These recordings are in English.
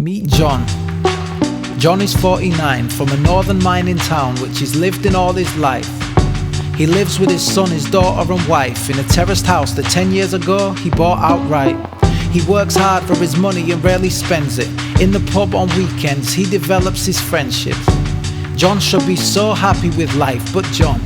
Meet John. John is 49, from a northern mining town which he's lived in all his life. He lives with his son, his daughter and wife in a terraced house that 10 years ago he bought outright. He works hard for his money and rarely spends it. In the pub on weekends he develops his friendships. John should be so happy with life, but John,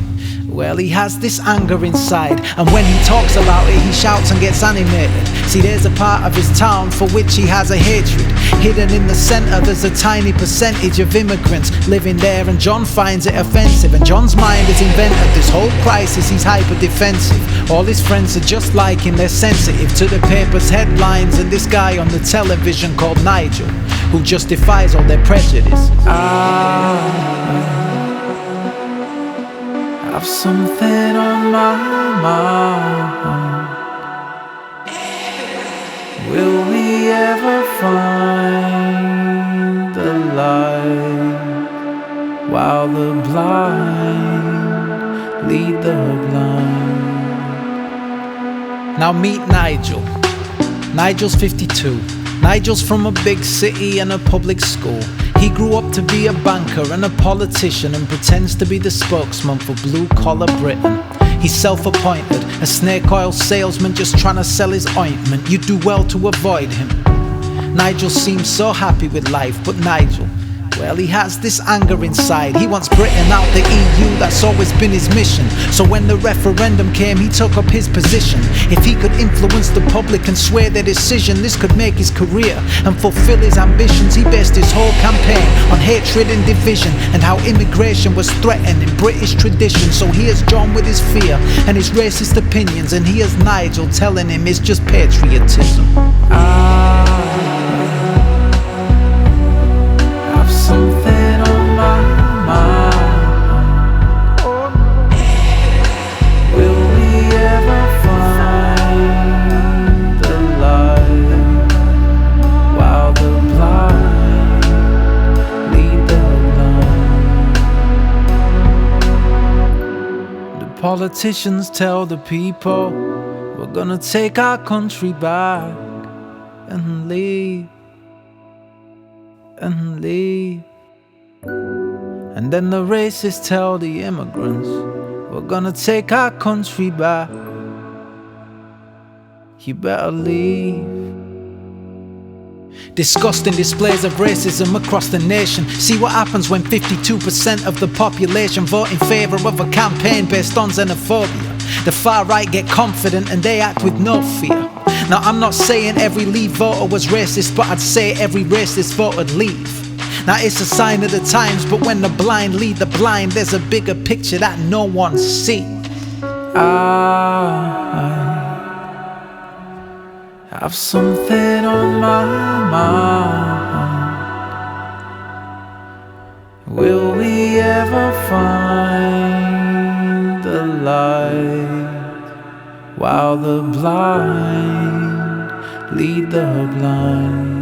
well, he has this anger inside, and when he talks about it he shouts and gets animated. See, there's a part of his town for which he has a hatred. Hidden in the centre there's a tiny percentage of immigrants living there, and John finds it offensive. And John's mind has invented this whole crisis, he's hyper defensive. All his friends are just like him, they're sensitive to the paper's headlines and this guy on the television called Nigel, who justifies all their prejudice. Have something on my mind. Will we ever find the light while the blind lead the blind? Now meet Nigel. Nigel's 52. Nigel's from a big city and a public school. He grew up to be a banker and a politician, and pretends to be the spokesman for blue-collar Britain. He's self-appointed, a snake oil salesman just trying to sell his ointment. You do well to avoid him. Nigel seems so happy with life, but Nigel, well, he has this anger inside. He wants Britain out the EU, that's always been his mission. So when the referendum came, he took up his position. If he could influence the public and sway their decision, this could make his career and fulfill his ambitions. He based his whole campaign on hatred and division, and how immigration was threatening British tradition. So here's John with his fear and his racist opinions, and here's Nigel telling him it's just patriotism. Something on my mind. Will we ever find the light while the blind lead the blind? The politicians tell the people we're gonna take our country back and leave. And then the racists tell the immigrants we're gonna take our country back. You better leave. Disgusting displays of racism across the nation. See what happens when 52% of the population vote in favour of a campaign based on xenophobia. The far right get confident and they act with no fear. Now I'm not saying every Leave voter was racist, but I'd say every racist voted Leave. Now it's a sign of the times, but when the blind lead the blind, there's a bigger picture that no one sees. I have something on my mind. Will we ever find the light while the blind lead the blind?